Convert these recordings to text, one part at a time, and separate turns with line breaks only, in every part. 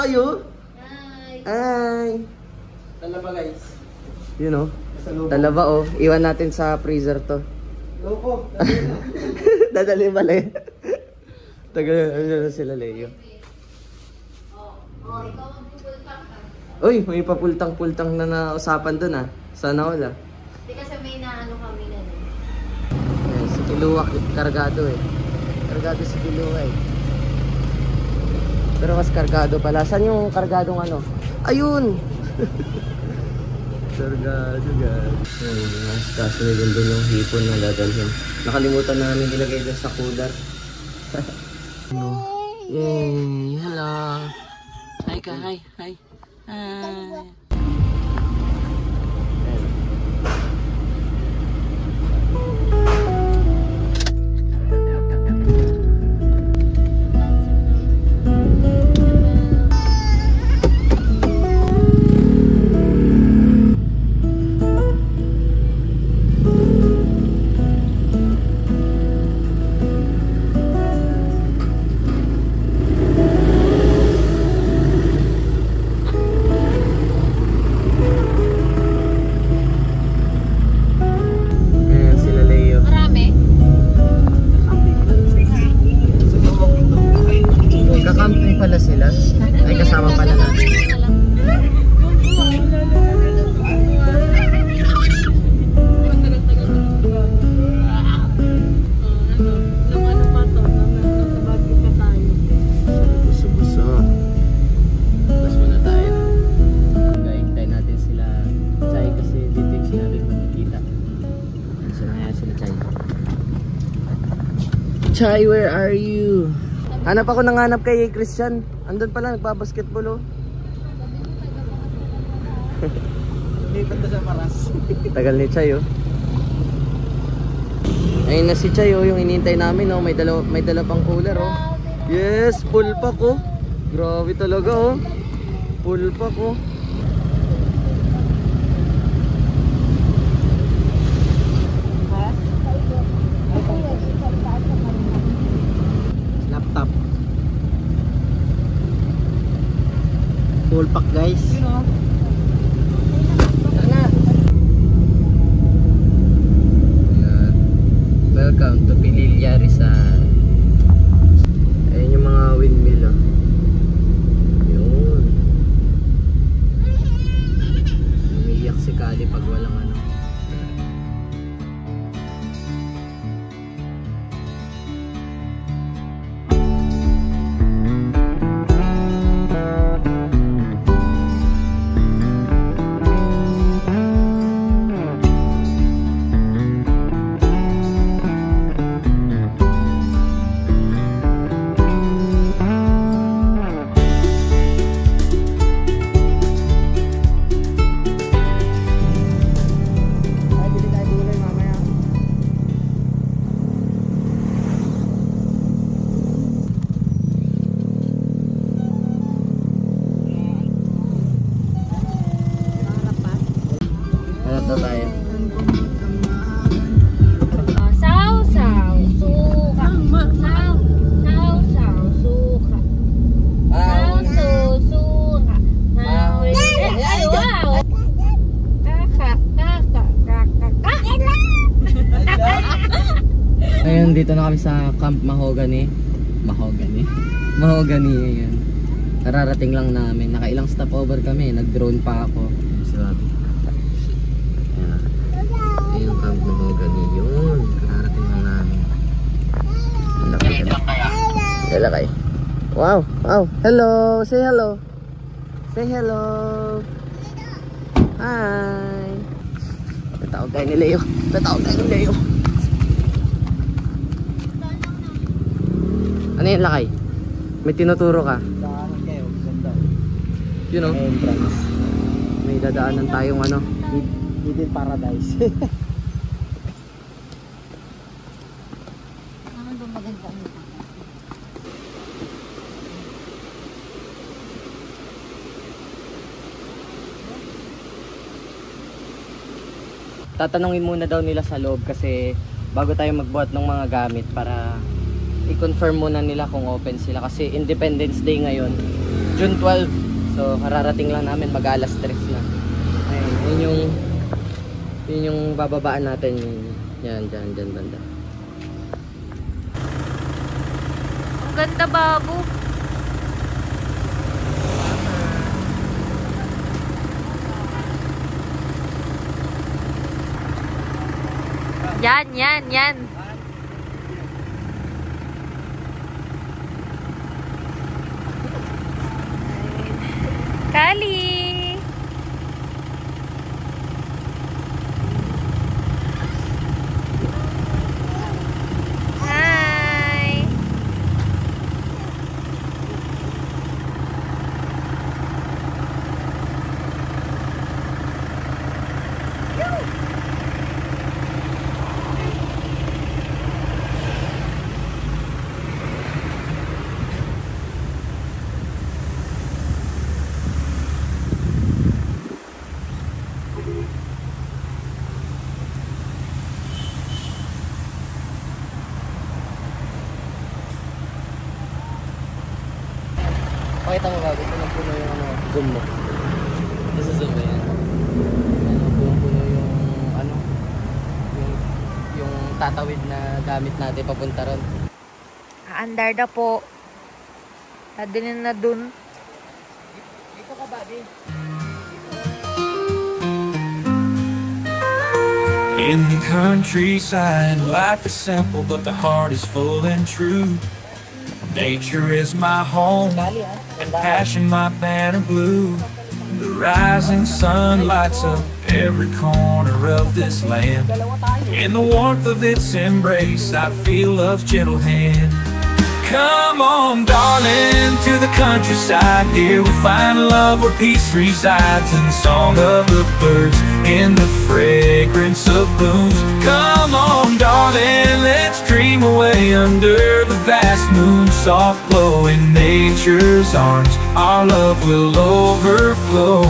tayo.
Hi.
Ay.
Talaba guys.
Yun o. Talaba o. Iwan natin sa freezer to.
Loko.
Dadali pala eh. Tagal sila Leo.
Oh, ikaw ang pupultang ka.
Uy, may papultang-pultang na nausapan dun ah. Sana wala.
Hindi kasi may naano kami na nun.
Eh, si Kiluwa kargado eh. Kargado si Kiluwa eh. Pero mas kargado pala. Saan yung kargadong ano? Ayun! Kargado guys. Ayun, mas kaso na doon yung hipon na dadalhin. Nakalimutan namin ilagay dun sa cooler. Ano? Yay! Hello! Hi ka! Hi! Hi! Hi! Pala sila. Ay kasama pala natin. Buso-buso. Bas muna tayo. Hintayin natin sila Chay kasi dito yung sinabi ko nakikita. So na yan sila Chay. Chay, where are you? Hanap ako ng hanap kay Christian. Andun pala, nagbabasketball oh.
Lipat na sa paras.
Tagal ni Chay oh. Ayun na si Chay oh, yung inintay namin oh. May dala pang cooler oh. Yes, full pack oh. Grabe talaga oh. Full pack oh.
Laptop. Full pack guys. You know.
Yan. Welcome to Pililla Rizal. Ayun yung mga windmill oh. Yun. Umiiyak si Kali pag walang ano. Tayo.
Sausaw, suka. Sausaw, suka. Sausaw, suka. Ay, wow!
Ngayon dito na kami sa Camp Mahogany. Mahogany yun. Kararating lang namin. Nakailang stopover kami. Nag-drone pa ako. Sabi. Yung Camp Mahogany yun. Kararating lang namin. Lalakay. Wow. Wow. Hello. Say hello. Say hello. Hi. Tatawag tayo ni Leo. Ano yung lakay? May tinuturo ka?
Daanan kayo. Ganda.
You know?
Entrance.
May dadaanan tayong ano.
Eden Paradise.
Ano ba maganda nito?
Tatanungin muna daw nila sa loob kasi bago tayo magbuhat ng mga gamit para i-confirm muna nila kung open sila kasi Independence Day ngayon. June 12. So kararating lang namin, mag alas 3 na. Ayun, yun yung bababaan natin. Yan, dyan banda.
Ang ganda, Babu. Yan. Kali. Hi.
Pakita mo bago, punong-puno yung ano, zoom mo. Nasa zoom mo yan. Punong-puno yung ano, yung tatawid na gamit natin papunta ron.
Aandar na po. Nadinin na dun.
Dito ka, Bobby.
In the countryside, life is simple, but the heart is full and true. Nature is my home, and passion my banner blue. The rising sun lights up every corner of this land. In the warmth of its embrace, I feel love's gentle hand. Come on, darling, to the countryside. Here we'll find love where peace resides, in the song of the birds, in the fragrance of blooms. Come on, darling, let's dream away under the vast moon, soft glow in nature's arms. Our love will overflow.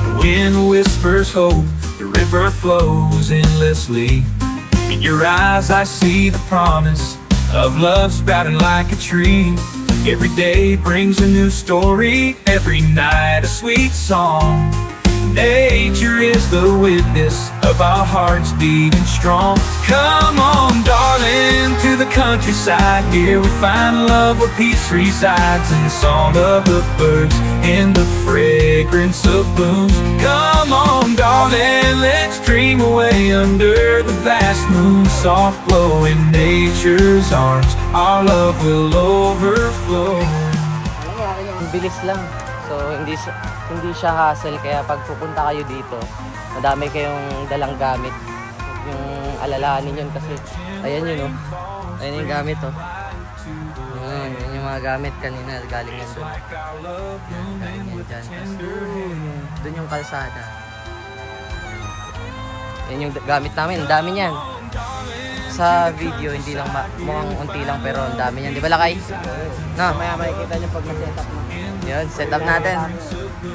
The wind whispers hope, the river flows endlessly. In your eyes I see the promise of love sprouting like a tree. Every day brings a new story, every night a sweet song. Nature is the witness of our hearts beating strong. Come on, darling, to the countryside. Here we find love where peace resides, in the song of the birds, in the fragrance of blooms. Come on, darling, let's dream away under the vast moon, soft glow in nature's arms. Our love will overflow.
Ang bilis lang. So hindi siya hassle, kaya pag pupunta kayo dito, madami kayong dalang gamit. Huwag yung alalahanin yun kasi ayan yun, oh. Ayan yung gamit, oh. Yun yung mga gamit kanina, galing yan doon. Galing yan dyan. Doon yung kalsada. Yan yung gamit namin, ang dami niyan. Sa video, hindi lang mukhang unti lang, pero ang dami niyan. Di ba, Lakay? No?
Maya makikita nyo pag na-set up na.
Yun, set up natin.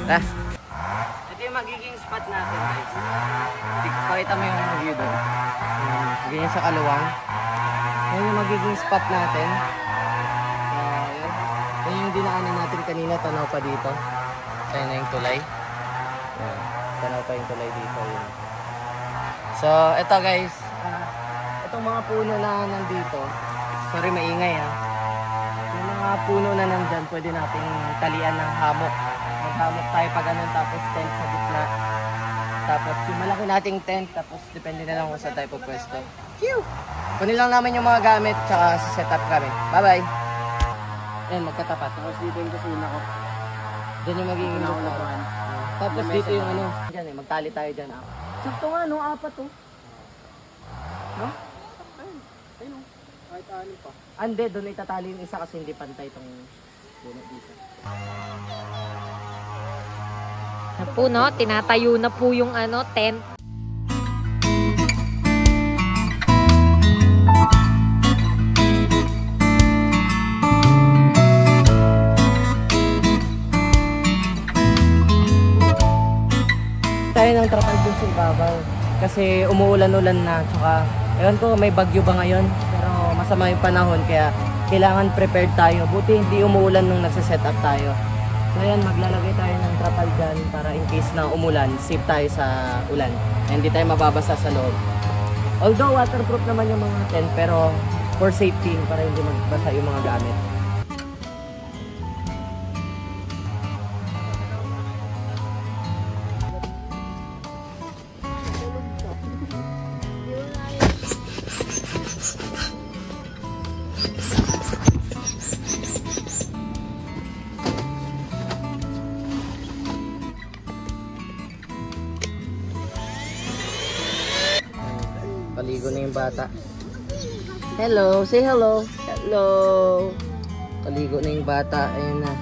Ito yung magiging spot natin, guys. Pakita mo yung view doon. Ganyan sa kaluwang. Yan yung magiging spot natin. Yan yung dinaanan natin kanina, tanaw pa dito. Ayan na yung tulay. Yan. Tanaw pa yung tulay dito. Yun. So, ito guys. Itong mga puno na nandito. Sorry, maingay ha. Yung mga puno na nandyan, pwede nating talian ng hamok. Maghamok tayo pa ganun, tapos tent sa gitna. Tapos yung malaki nating tent, tapos depende na lang kung saan tayo pupwesto. Kunin lang namin yung mga gamit, tsaka sa setup kami. Bye-bye! Ayan, magkatapat.
Tapos dito yung kusina ko.
Dyan yung magiging
unahan.
Tapos dito yung ano. Dyan eh, magtali tayo dyan. Sakto nga no, 4 to. No?
Ayun, kahit anin pa.
Ande, doon itatali yung isa kasi hindi pantay itong puno dito.
Na po, no? Tinatayo na po yung ano, tent.
Tayo ng trapal dun sa ibabaw kasi umuulan-ulan na, tsaka ewan ko may bagyo ba ngayon, pero mas masama yung panahon kaya kailangan prepared tayo. Buti hindi umuulan nung nagse-set up tayo. So ayan, maglalagay tayo ng trapal dyan para in case na umulan, safe tayo sa ulan. Hindi tayo mababasa sa loob. Although waterproof naman yung mga tent, pero for safety para hindi magbasa yung mga gamit. Paligo na yung bata. Hello, say hello. Hello. Paligo na yung bata. Ayan na.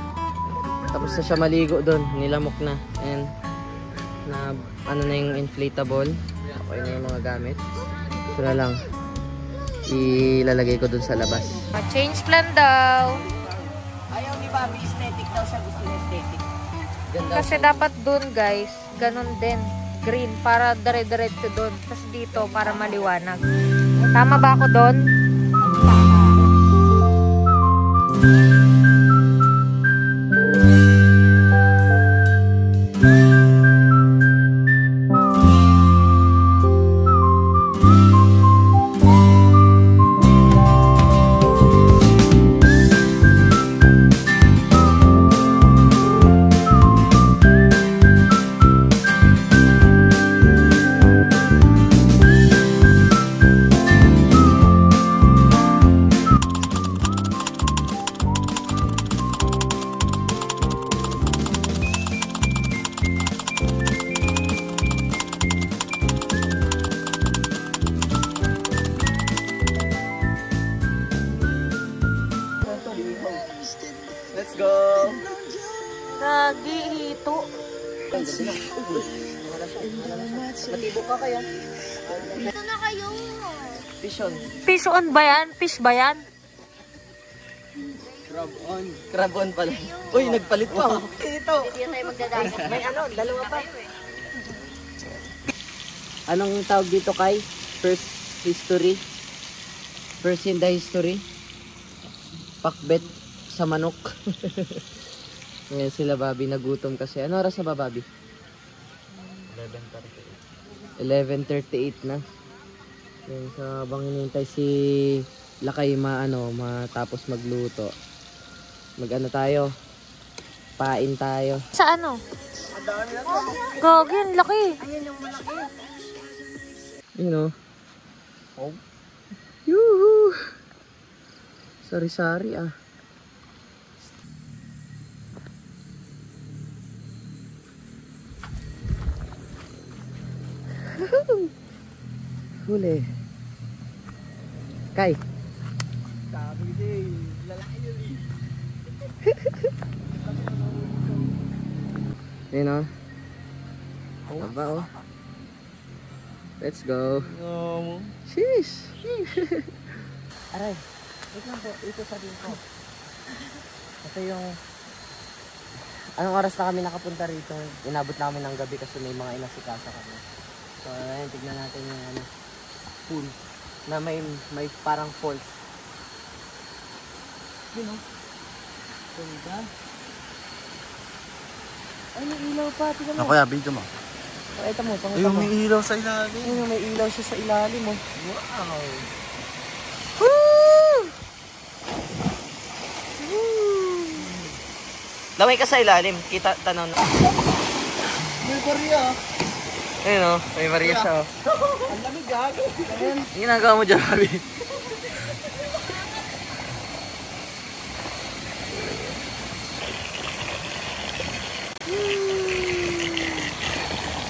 Tapos na siya maligo doon. Nilamok na. And na ano na yung inflatable. Okay na yung mga gamit. Ito na lang. Ilalagay ko doon sa labas.
Change plan daw.
Ayaw ni Bobby, aesthetic daw siya. Gusto niya aesthetic. Ganda
Kasi dapat dun guys, ganun din. Green, para dire-diretso dun. Tapos dito, para maliwanag. Tama ba ako dun?
Let's go!
Nagihito.
Matibok ka kaya?
Ito na kayo.
Vision.
Fish on ba yan? Fish ba yan?
Crab on. Crab on pala. Uy, nagpalit pa. Ito.
Hindi tayo magdadagat.
May ano, dalawa pa. Anong tawag dito kay? First history? First in the history? Pakbet sa manok. Ngayon sila Bobby nagutom kasi. Ano oras na ba Bobby? 11:38 na. Yan, so habang hinihintay si Lakay matapos magluto. Mag-ano tayo? Pain tayo.
Sa ano? Gagin, laki.
You know. Oh. Yuhu. Sari-sari ah. Huli. Kay. Sabi din, lalaki yun eh. Yun o. Aba o. Let's go. Sheesh. Aray. Wait lang po. Ito sabihin ko. Kasi yung... Anong oras na kami nakapunta rito? Inabot namin ng gabi kasi may mga inasikasa kami. So, ayan. Tignan natin yung pool. Na may parang falls. Yun o. Ganda. Ay, may ilaw pa. Tignan mo.
Ako ya, video mo.
Ito mo.
Ayun, may ilaw sa ilalim.
Ayun, may ilaw siya sa ilalim mo.
Wow.
Lamay ka sa ilalim. Kita, tanaw na.
May barya.
Ayun o, may barya siya o.
Ang lamig gago.
Ayun, ginagawa mo dyan, Bobby.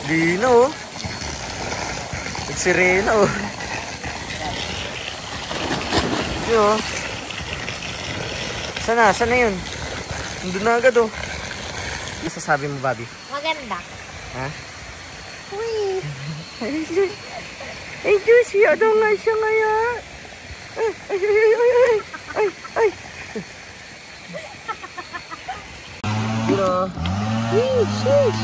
Dino o. Nagsirena o. Yun o. Sana yun? Nandun na agad o. Ano sasabi mo, Bobby?
Maganda.
Ha?
Uy. Ay, juicy. Ano nga siya ngaya? Ay.
Pero, sheesh.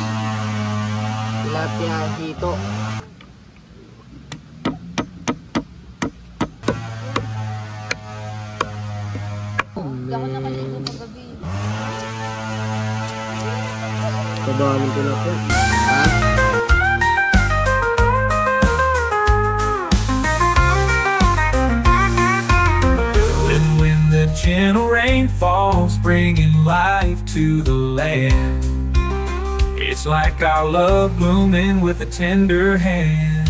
Tilapia, hito.
Hindi ako nakaligo kagabi.
Tabahan ko na po. Ha?
And when the gentle rain falls, bringing life to the land, it's like our love blooming with a tender hand.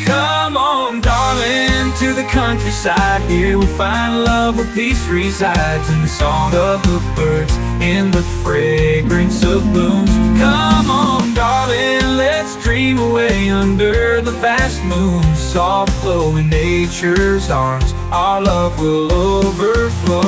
Come on, darling, to the countryside. Here we'll find love where peace resides, in the song of the birds, in the fragrance of blooms. Come on, darling, let's dream away under the vast moon. Soft glow in nature's arms, our love will overflow.